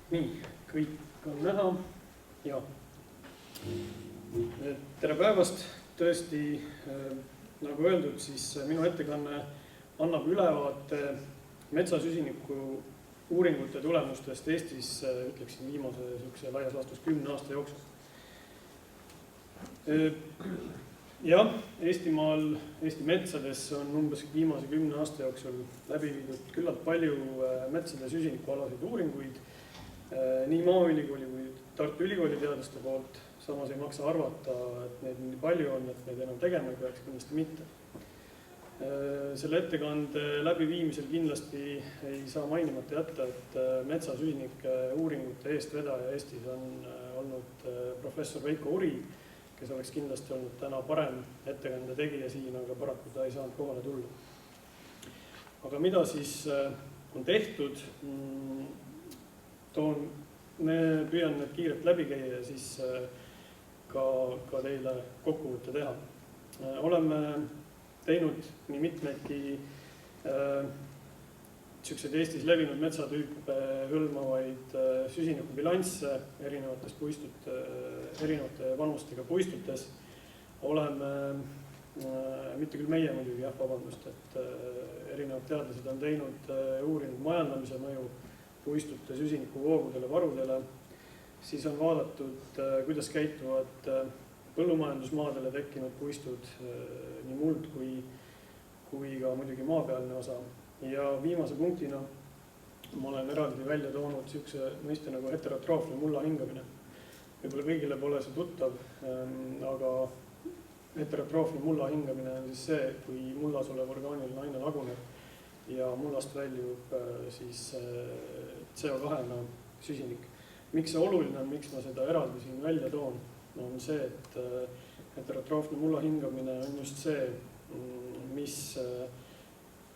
Nii, kõik on näha ja tere päevast. Tõesti, nagu öeldud, siis minu ettekanne annab ülevaate metsasüsiniku uuringute tulemustest Eestis, ütleksin viimase laias laastus 10 aasta jooksul. Jah, Eestimaal, Eesti metsades on umbes viimase 10 aasta jooksul läbi viidud küllalt palju metsade süsinikualaseid uuringuid, nii Maaülikooli kui Tartu Ülikooli teadlaste poolt. Samas ei maksa arvata, et neid nii palju on, et neid enam tegema ei peaks, kindlasti mitte. Selle ettekande läbiviimisel kindlasti ei saa mainimata jätta, et metsasüsinike uuringute eestvedaja Eestis on olnud professor Veiko Uri, kes oleks kindlasti olnud täna parem ettekande tegija siin, aga paraku ta ei saanud kohale tulla. Aga mida siis on tehtud? Püüan need kiirelt läbi käia ja siis ka teile kokkuvõtte teha. Oleme teinud nii mitmeidki Eestis levinud metsatüüpe hõlmavaid süsinikubilansse erinevate vanustega puistutes. Oleme, mitte küll meie muidugi, vabandust, et erinevad teadlased on teinud uurinud majandamise mõju puistute süsinikuvoogudele, varudele. Siis on vaadatud, kuidas käituvad põllumajandusmaadele tekkinud puistud, nii muld kui ka muidugi maapealne osa. Ja viimase punktina ma olen eraldi välja toonud sellise mõiste nagu heterotroofne mulla hingamine. Võib-olla kõigile pole see tuttav, aga heterotroofne mulla hingamine on siis see, kui mullas olev orgaaniline aine laguneb ja mullast väljub siis CO2-na süsinik. Miks see oluline on, miks ma seda eraldi siin välja toon, on see, et heterotroofne mulla hingamine on just see, mis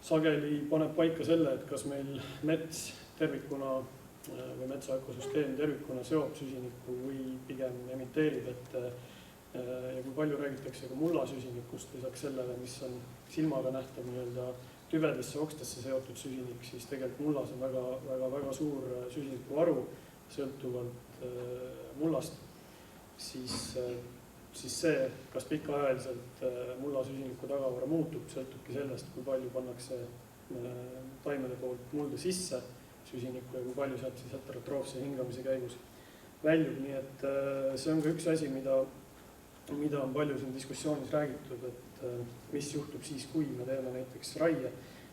sageli paneb paika selle, et kas meil mets tervikuna või metsa ökosüsteem tervikuna seob süsinikku või pigem emiteerib, ja kui palju räägitakse ka mulla süsinikust, lisaks sellele, mis on silmaga nähtav tüvedesse okstesse seotud süsinik, siis tegelikult mullas on väga suur süsinikuvaru sõltuvalt mullast, siis see, kas pikaajaliselt mulla süsiniku tagavara muutub, sõltubki sellest, kui palju pannakse taimede poolt mulda sisse süsinikku ja kui palju sealt siis heterotroofse hingamise käigus väljub. Nii et see on ka üks asi, mida on palju siin diskussioonis räägitud, et mis juhtub siis, kui me teeme näiteks raie,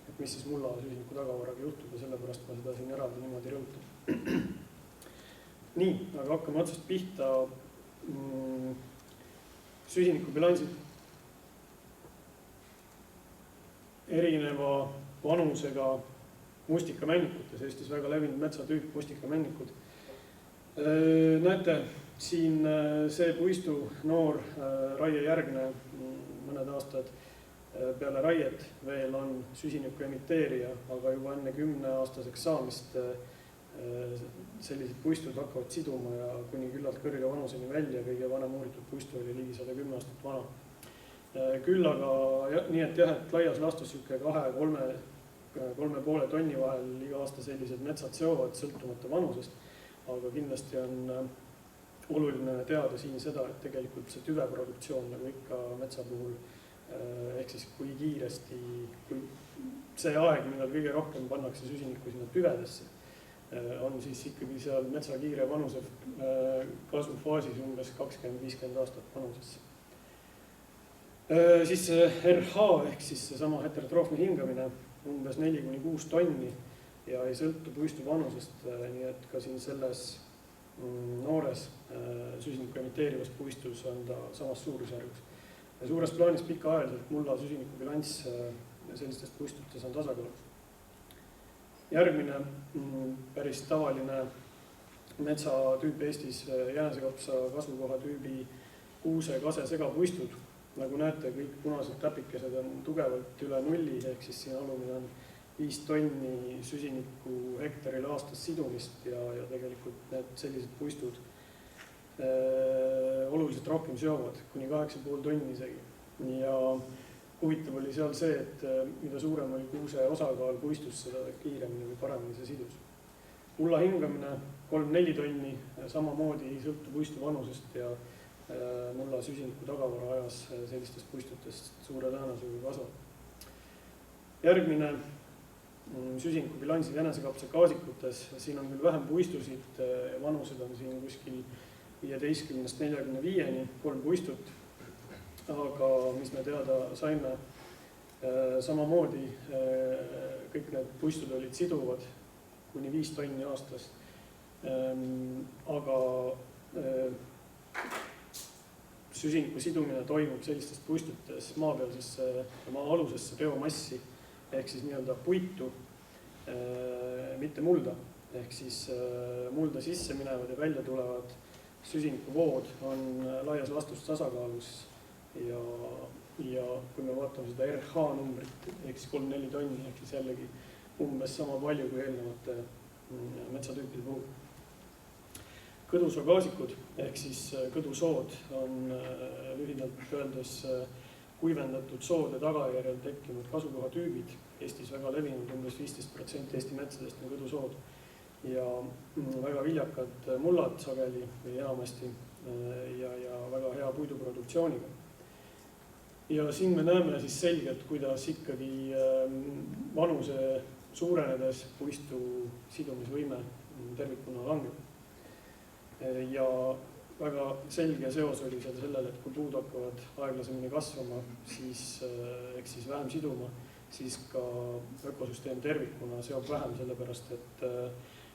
et mis siis mulla süsiniku tagavaraga juhtub ja sellepärast ma seda siin eraldi niimoodi rõhutan. Nii, aga hakkame otsast pihta. Süsinikubilansid erineva vanusega mustikamännikutes, Eestis väga levinud metsatüüp mustikamännikud. Näete, siin see puistu noor raiejärgne mõned aastad peale raiet veel on süsiniku emiteerija, aga juba enne 10-aastaseks saamist sellised puistud hakkavad siduma ja kuni küllalt kõrge vanuseni välja. Kõige vanem uuritud puistu oli ligi 110 aastat vana. Küll aga nii, et jah, et laias laastus 2-3,5 tonni vahel iga aasta sellised metsad seovad sõltumata vanusest, aga kindlasti on oluline teada siin seda, et tegelikult see tüveproduktsioon nagu ikka metsa puhul, ehk siis kui kiiresti, kui see aeg, millal kõige rohkem pannakse süsinikku sinna tüvedesse, on siis ikkagi seal metsa kiire vanuse kasvufaasis umbes 20-50 aastat vanusesse. Siis RH ehk siis seesama heterotroofne hingamine umbes 4-6 tonni ja ei sõltu puistu vanusest, nii et ka siin selles noores süsiniku emiteerivas puistus on ta samas suurusjärgus. Suures plaanis pikaajaliselt mulla süsinikubilanss sellistest puistutes on tasakaalus. Järgmine päris tavaline metsatüüp Eestis jäänesekopsa kasvukoha tüübi kuuse, kase, segapuistud. Nagu näete, kõik punased täpikesed on tugevalt üle nulli, ehk siis siin alumine on 5 tonni süsiniku hektaril aastas sidumist ja tegelikult need sellised puistud oluliselt rohkem seovad, kuni 8,5 tonni isegi. Ja huvitav oli seal see, et mida suurem oli kuuse osakaal puistus, seda kiiremini või paremini see sidus. mulla hingamine 3-4 tonni, samamoodi ei sõltu puistu vanusest ja mulla süsiniku tagavara ajas sellistest puistutest suure tõenäosusega kasvab. Järgmine süsiniku bilansid jänesekapsakaasikutes, siin on küll vähem puistusid, vanused on siin kuskil 15-45-ni, 3 puistut, aga mis me teada saime, samamoodi kõik need puistud olid siduvad kuni 5 tonni aastas, aga süsiniku sidumine toimub sellistes puistutes maapealsesse ja maa-alusesse biomassi ehk siis nii-öelda puitu, mitte mulda, ehk siis mulda sisse minevad ja välja tulevad süsinikuvood on laias laastus tasakaalus ja kui me vaatame seda RH numbrit ehk siis 3-4 tonni ehk siis jällegi umbes sama palju kui eelnevate metsatüüpide puhul. Kõdusogaasikud ehk siis kõdusood on lühidalt öeldes kuivendatud soode tagajärjel tekkinud kasvukohatüübid. Eestis väga levinud, umbes 15% Eesti metsadest on kõdusood ja väga viljakad mullad sageli või enamasti ja väga hea puiduproduktsiooniga. Ja siin me näeme siis selgelt, kuidas ikkagi vanuse suurenedes puistu sidumisvõime tervikuna langeb. Ja väga selge seos oli seal sellele, et kui puud hakkavad aeglasemini kasvama, siis ehk siis vähem siduma, siis ka ökosüsteem tervikuna seob vähem, sellepärast et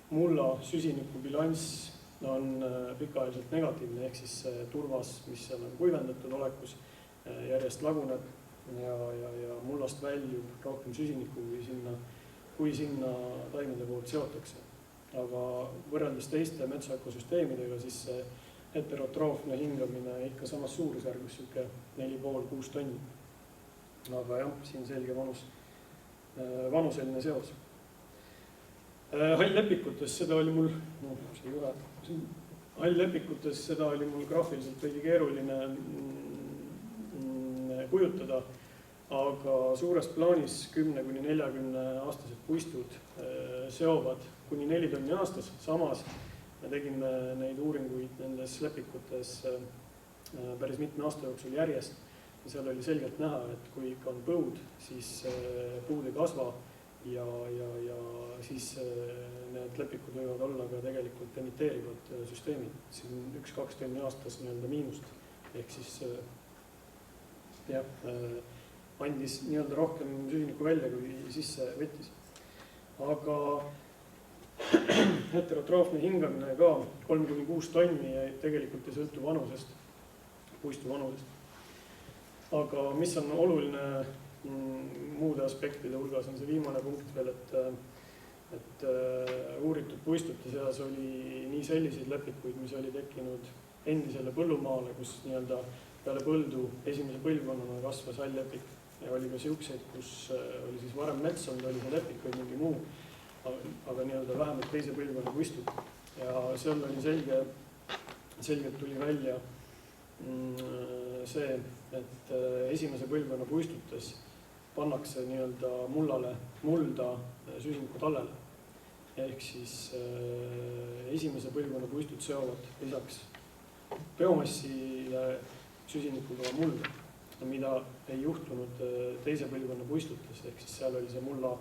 mulla süsiniku bilanss on pikaajaliselt negatiivne, ehk siis turvas, mis seal on kuivendatud olekus, järjest laguneb ja mullast väljub rohkem süsinikku, kui sinna taimede poolt seotakse. Aga võrreldes teiste metsaökosüsteemidega, siis see heterotroofne hingamine ikka samas suurusjärgus 4,5-6 tonni. Aga jah, siin selge vanuseline seos. Hall-lepikutes seda oli mul graafiliselt veidi keeruline kujutada, aga suures plaanis 10-40 aastased puistud seovad kuni 4 tonni aastas. Samas me tegime neid uuringuid nendes lepikutes päris mitme aasta jooksul järjest ja seal oli selgelt näha, et kui ikka on põud, siis puud ei kasva ja siis need lepikud võivad olla ka tegelikult emiteerivad süsteemid. Siin 1-2 tonni aastas nii-öelda miinust ehk siis andis nii-öelda rohkem süsinikku välja, kui sisse võttis. Aga heterotroofne hingamine ka 3-6 tonni ja tegelikult ei sõltu vanusest, puistu vanusest. Aga mis on oluline muude aspektide hulgas on see viimane punkt veel, et uuritud puistute seas oli nii selliseid lepikuid, mis oli tekkinud endisele põllumaale, kus nii-öelda peale põldu esimese põlvkonnana kasvas hall-lepik ja oli ka siukseid, kus oli siis varem metsond, oli see lepik või mingi muu, aga nii-öelda vähemalt teise põlvkonna puistud. Ja seal oli selgelt tuli välja see, et esimese põlvkonna puistutes pannakse nii-öelda mulda süsiniku tallele. Ehk siis esimese põlvkonna puistud seovad lisaks biomassile süsinikuga mulda, mida ei juhtunud teise põlvkonna puistutes, ehk siis seal oli see mulla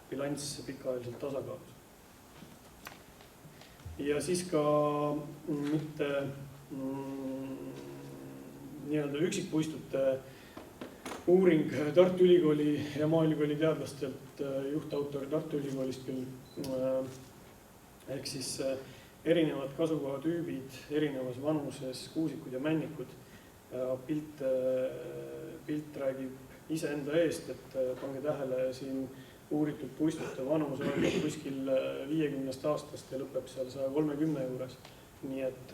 bilanss pikaajaliselt tasakaalus. Ja siis ka mitte nii-öelda üksikpuistute uuring Tartu Ülikooli ja Maaülikooli teadlastelt, juhtautor Tartu Ülikoolist küll, ehk siis erinevad kasvukohatüübid, erinevas vanuses, kuusikud ja männikud. Pilt räägib iseenda eest, et pange tähele siin uuritud puistute vanus on kuskil 50 aastast ja lõpeb seal 130 juures. Nii et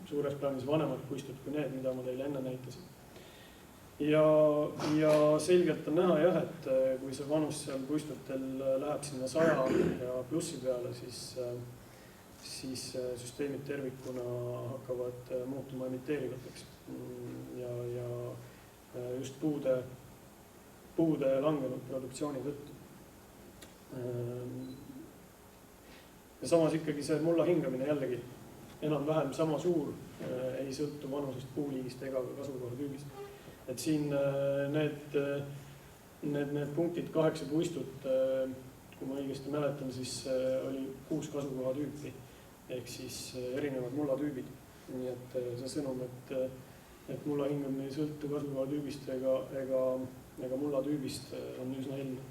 suures plaanis vanemad puistud kui need, mida ma teile enne näitasin. Ja selgelt on näha jah, et kui see vanus seal puistutel läheb sinna 100 ja plussi peale, siis süsteemid tervikuna hakkavad muutuma emiteerivateks ja just puude langenud produktsiooni tõttu. ja samas ikkagi see mulla hingamine jällegi enam-vähem sama suur, ei sõltu vanusest, puuliigist ega kasvukohatüübist. Et siin need punktid 8 puistut, kui ma õigesti mäletan, siis oli 6 kasvukohatüüpi ehk siis erinevad mullatüübid. Nii et see sõnum, et mulla hingamine ei sõltu kasvukohatüübist ega mullatüübist on üsna ilmne.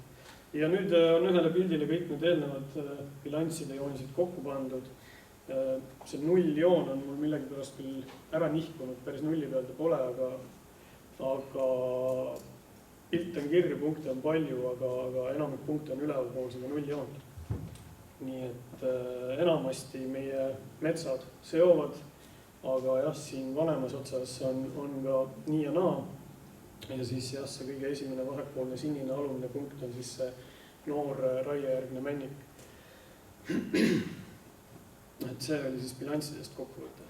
Ja nüüd on ühele pildile kõik need eelnevad bilansside joonised kokku pandud. See nulljoon on mul millegipärast küll ära nihkunud, päris nulli peal ta pole, aga pilt on kirju, punkte on palju, aga enamik punkte on ülevalpool seda nulljoont. Nii et enamasti meie metsad seovad, aga jah, siin vanemas otsas on ka nii ja naa. Ja siis jah, see kõige esimene vasakpoolne sinine alumine punkt on siis see noor raiejärgne männik. Et see oli siis bilanssidest kokkuvõte.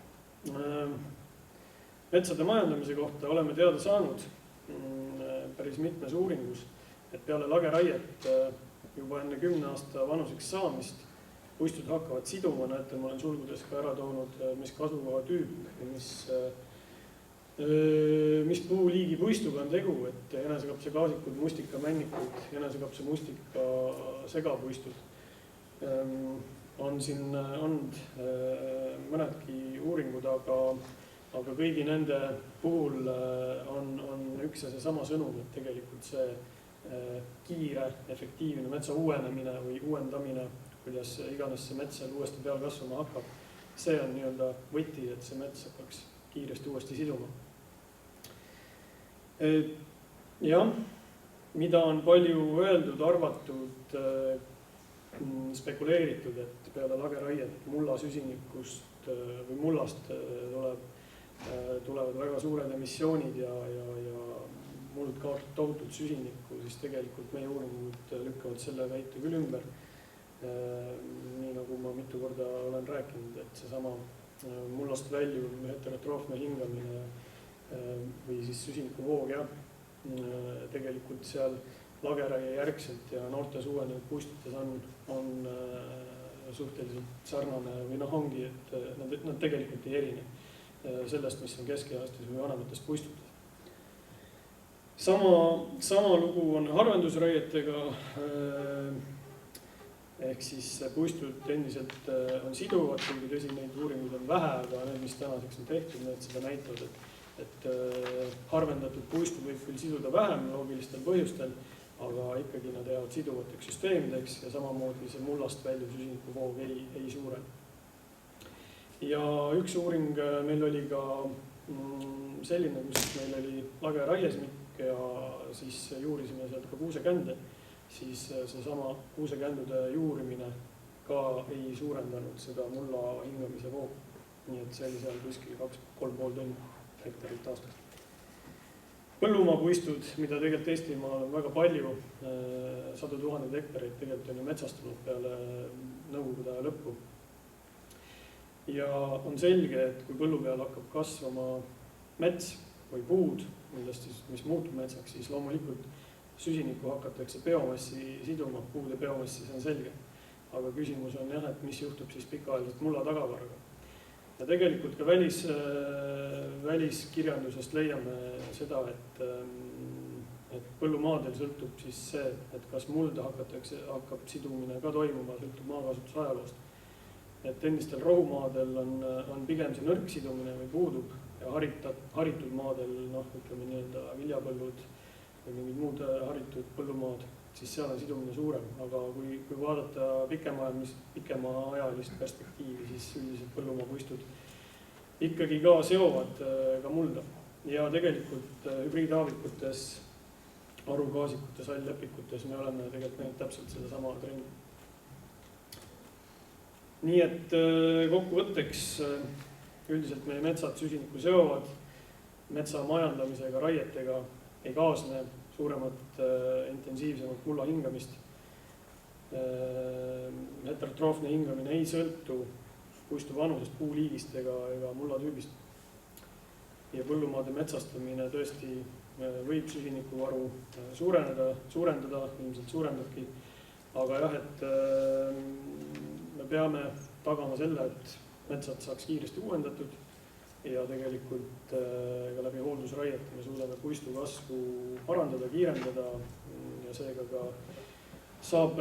Metsade majandamise kohta oleme teada saanud päris mitmes uuringus, et peale lageraiet juba enne 10 aasta vanuseks saamist puistud hakkavad siduma. Näete, ma olen sulgudes ka ära toonud, mis kasvukohatüüp ja mis puuliigi puistuga on tegu, et jänesekapsaklaasikud, mustika-männikud, jänesekapsamustika segapuistud. On siin olnud mõnedki uuringud, aga kõigi nende puhul on üks ja seesama sõnum, et tegelikult see kiire, efektiivne metsa uuenemine või uuendamine, kuidas iganes see mets seal uuesti peal kasvama hakkab, see on nii-öelda võti, et see mets hakkaks kiiresti uuesti siduma. Jah, mida on palju öeldud, arvatud, spekuleeritud, et peale lageraiet mulla süsinikust või mullast tulevad väga suured emissioonid ja muld kaotab tohutult süsinikku, siis tegelikult meie uuringud lükkavad selle väite küll ümber. Nii nagu ma mitu korda olen rääkinud, et seesama mullast väljuv heterotroofne hingamine või siis süsinikuvoog, jah, tegelikult seal lageraie järgselt ja noortes uuenenud puistutes on suhteliselt sarnane või ongi, et nad tegelikult ei erine sellest, mis on keskealistes või vanemates puistutes. Sama lugu on harvendusraietega, ehk siis puistud endiselt on siduvad, kuigi tõsi, neid uuringuid on vähe, aga need, mis tänaseks on tehtud, need seda näitavad, et harvendatud puistud võib küll siduda vähem loogilistel põhjustel, aga ikkagi nad jäävad siduvateks süsteemideks ja samamoodi see mullast väljuv süsinikuvoog ei suuren. Ja üks uuring meil oli ka selline, kus meil oli lageraiesmik ja siis juurisime sealt ka kuusekände, siis seesama kuusekändude juurimine ka ei suurendanud seda mulla hingamise voogu. Nii et see oli seal kuskil 2-3,5 tonni hektarit aastas. Põllumaapuistud, mida tegelikult Eestimaal on väga palju, 100 000 hektareid tegelikult on ju metsastunud peale nõukogude aja lõppu. Ja on selge, et kui põllu peal hakkab kasvama mets või puud, mis muutub metsaks, siis loomulikult süsinikku hakatakse biomassi siduma, puude biomassi, see on selge. Aga küsimus on jah, et mis juhtub siis pikaajaliselt mulla tagavaraga. Ja tegelikult ka väliskirjandusest leiame seda, et põllumaadel sõltub siis see, et kas mulda hakkab sidumine ka toimuma, sõltub maakasutuse ajaloost. Et endistel rohumaadel on pigem see nõrk sidumine või puudub ja haritud maadel, ütleme nii-öelda viljapõllud või mingid muud haritud põllumaad, siis seal on sidumine suurem, aga kui vaadata pikemaajalist perspektiivi, siis üldiselt põllumaapuistud ikkagi ka seovad ka mulda. Ja tegelikult hübriidhaavikutes, arukaasikutes, alllepikutes me oleme tegelikult näinud täpselt seda sama trendi. Nii et kokkuvõtteks üldiselt meie metsad süsinikku seovad, metsa majandamisega, raietega ei kaasne suuremat, intensiivsemat mulla hingamist. Heterotroofne hingamine ei sõltu puistu vanusest, puuliigist ega mullatüübist. Ja põllumaade metsastamine tõesti võib süsinikuvaru suurendada, ilmselt suurendabki. Aga jah, et me me peame tagama selle, et metsad saaks kiiresti uuendatud ja tegelikult ka läbi hooldusraiete me suudame puistu kasvu parandada, kiirendada ja seega ka saab,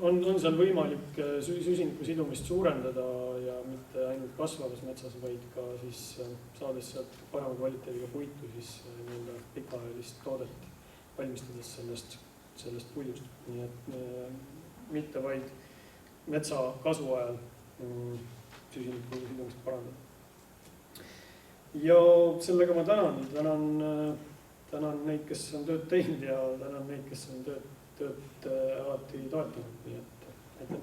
on seal võimalik süsiniku sidumist suurendada ja mitte ainult kasvavas metsas, vaid ka siis saades sealt parema kvaliteediga puitu, siis nii-öelda pikaajalist toodet valmistades sellest puidust. Nii et mitte vaid metsa kasvu ajal süsiniku sidumist parandada. Ja sellega ma tänan neid, kes on tööd teinud ja tänan neid, kes on tööd alati toetanud. Nii et aitäh.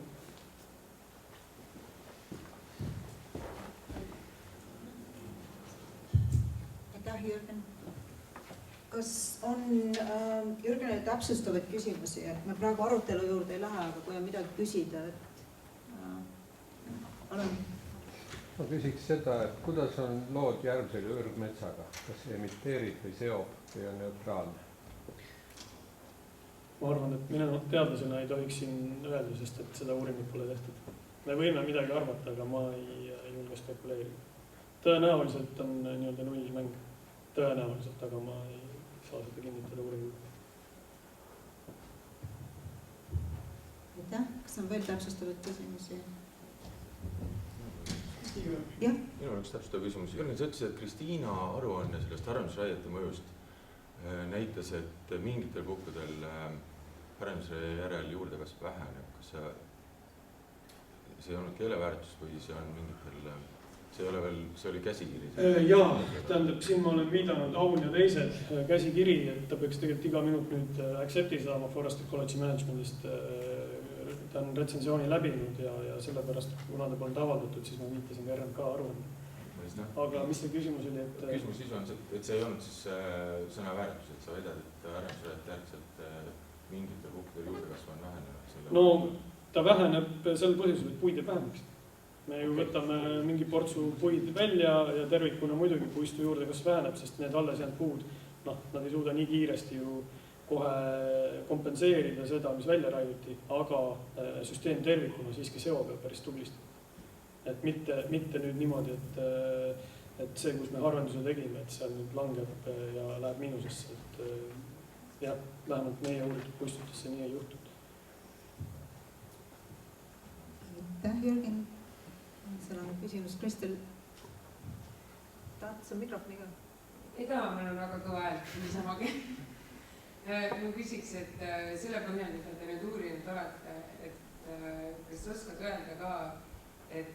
Aitäh, Jürgen. Kas on Jürgenile täpsustavaid küsimusi, et me praegu arutelu juurde ei lähe, aga kui on midagi küsida, olen. Ma küsiks seda, et kuidas on lood järgmisega ürgmetsaga, kas emiteerib või seob või on neutraalne? Ma arvan, et minu teadlasena ei tohiks siin öelda, sest et seda uurimut pole tehtud. Me võime midagi arvata, aga ma ei julge spekuleerida. Tõenäoliselt on nii-öelda nullmäng. Tõenäoliselt, aga ma ei saa seda kinnitada uurimut. Aitäh. Kas on veel täpsustavaid küsimusi? Minul on üks täpsustav küsimus. Jürgen, sa ütlesid, et Kristiina aruanne sellest harvendusraiete mõjust näitas, et mingitel puhkudel harvendusraie järel juurdekasv väheneb. Kas see ei olnud keeleväärtus või see on mingitel, see oli käsikiri? Jaa, tähendab, siin ma olen viidanud Aun ja teised käsikiri, et ta peaks tegelikult iga minut nüüd accepti saama Forest Ecology Managementist. Ta on retsensiooni läbinud ja sellepärast, kuna ta polnud avaldatud, siis ma viitasin ka RMK aruanne. Aga mis see küsimus oli? Küsimus sisu on see, et see ei olnud siis sõnaväärtus, et sa väidad, et harvendusraiete järgselt mingitel puhkudel juurdekasv on vähenenud? No ta väheneb sel põhjusel, et puid ei väheneks. Me ju võtame mingi portsu puid välja ja tervikuna muidugi puistu juurdekasv väheneb, sest need alles jäänud puud, nad ei suuda nii kiiresti ju kohe kompenseerida seda, mis välja raiuti, aga süsteem tervikuna siiski seob ja päris tublisti. Et mitte nüüd niimoodi, et see, kus me harvenduse tegime, et seal nüüd langeb ja läheb miinusesse, et jah, vähemalt meie uuritud puistutesse nii ei juhtud. Aitäh, Jürgen. Seal on küsimus. Kristel, tahad sa mikrofoniga? Ei taha, meil on väga kõva hääl, niisamagi. Ma küsiks, et selle põhjal, mida te nüüd uurinud olete, et kas oskad öelda ka, et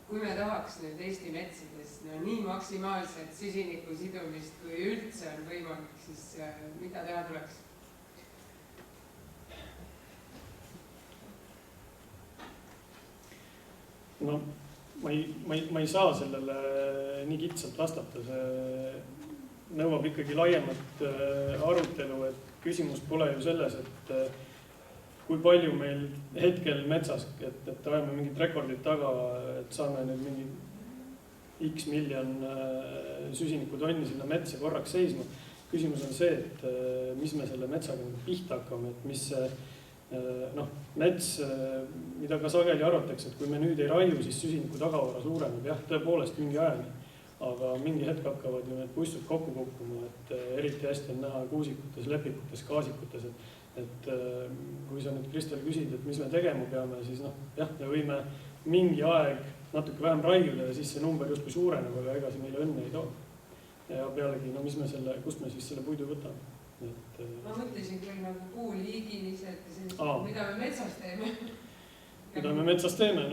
kui me tahaks nüüd Eesti metsades nii maksimaalselt süsiniku sidumist, kui üldse on võimalik, siis mida teha tuleks? No, ma ei saa sellele nii kitsalt vastata. See nõuab ikkagi laiemat arutelu, et küsimus pole ju selles, et kui palju meil hetkel metsas, et ajame mingit rekordit taga, et saame nüüd mingi X miljon süsinikutonni sinna metsa korraks seisma. Küsimus on see, et mis me selle metsaga pihta hakkame, et mis mets, mida ka sageli arvatakse, et kui me nüüd ei raiu, siis süsiniku tagavara suureneb. Jah, tõepoolest mingi ajani, aga mingi hetk hakkavad ju need puistud kokku kukkuma, et eriti hästi on näha kuusikutes, lepikutes, gaasikutes, et kui sa nüüd Kristel küsid, et mis me tegema peame, siis jah, me võime mingi aeg natuke vähem raiuda ja siis see number justkui suureneb, aga ega see meile õnne ei too. Ja pealegi, kust me siis selle puidu võtame? Ma mõtlesin küll nagu puuliigilised, mida me metsas teeme. Mida me metsas teeme?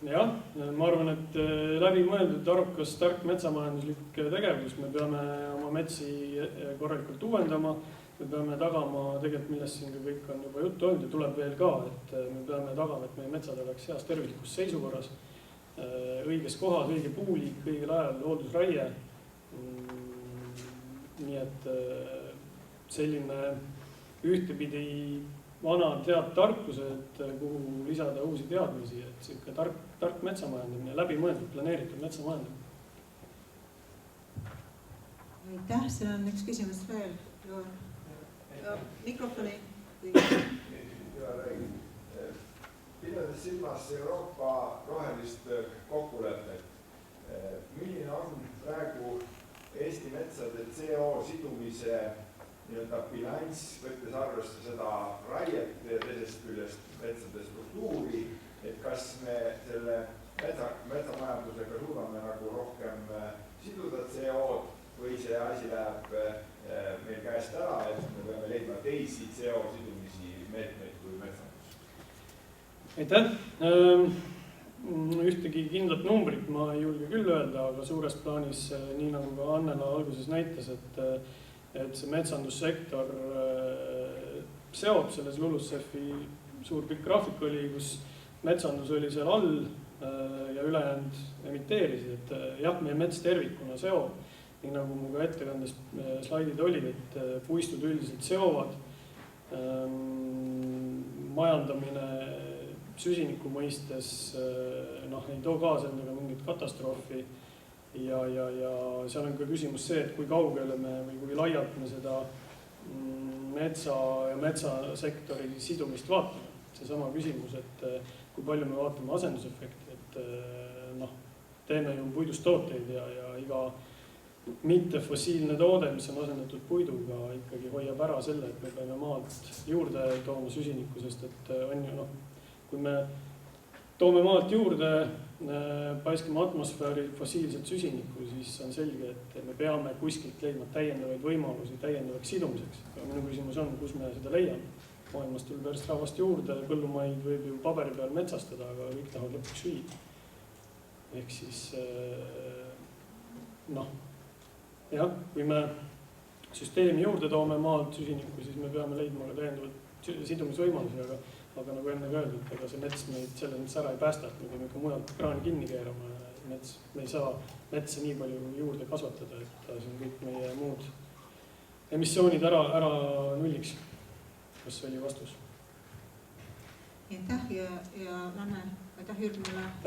Jah, ma arvan, et läbimõeldud, arukas, tark metsamajanduslik tegevus. Me peame oma metsi korralikult uuendama. Me peame tagama, tegelikult millest siin kõik on juba juttu olnud ja tuleb veel ka, et me peame tagama, et meie metsad oleks heas tervislikus seisukorras, õiges kohas, õige puuliik, õigel ajal hooldusraie. Nii et selline ühtepidi vanad head tarkused, kuhu lisada uusi teadmisi, et selline tark metsamajandamine, läbimõeldud, planeeritud metsamajandamine. Aitäh, seal on üks küsimus veel. Mikrofoni. Pidades pidades silmas Euroopa rohelist kokkulepet, milline on praegu Eesti metsade CO sidumise nii-öelda bilanss, võttes arvesse seda raiet ja teisest küljest metsade struktuuri, et kas me selle metsamajandusega suudame nagu rohkem siduda CO-d või see asi läheb meil käest ära, et me peame leidma teisi CO sidumisi meetmeid kui metsandus? Aitäh! Ühtegi kindlat numbrit ma ei julge küll öelda, aga suures plaanis, nii nagu ka Annela alguses näitas, et see metsandussektor seob selles LULUCF-i suur pikk graafik oli, kus metsandus oli seal all ja ülejäänud emiteerisid, et jah, meie mets tervikuna seob, nii nagu mu ka ettekandes slaidid olid, et puistud üldiselt seovad, majandamine süsiniku mõistes ei too kaasa endaga mingit katastroofi ja seal on ka küsimus see, et kui kaugele me või kui laialt me seda metsa ja metsasektori sidumist vaatame. Seesama küsimus, et kui palju me vaatame asendusefekti, et teeme ju puidust tooteid ja iga mitte fossiilne toode, mis on asendatud puiduga, ikkagi hoiab ära selle, et me peame maalt juurde tooma süsinikku, sest et on ju kui me toome maalt juurde, paiskame atmosfääri fossiilset süsinikku, siis on selge, et me peame kuskilt leidma täiendavaid võimalusi täiendavaks sidumiseks. Ja minu küsimus on, kus me seda leiame. Maailmas tuleb järjest rahvast juurde, põllumaid võib ju paberi peal metsastada, aga kõik tahavad lõpuks süüa. Ehk siis, kui me süsteemi juurde toome maalt süsinikku, siis me peame leidma ka täiendavaid sidumisvõimalusi, aga nagu enne ka öeldud, ega see mets meid selles mõttes ära ei päästa, et me peame ikka mujalt kraani kinni keerama. Me ei saa metsa nii palju juurde kasvatada, et siin kõik meie muud emissioonid ära nulliks. Kas see oli vastus? Aitäh ja lähme, aitäh Jürgenile.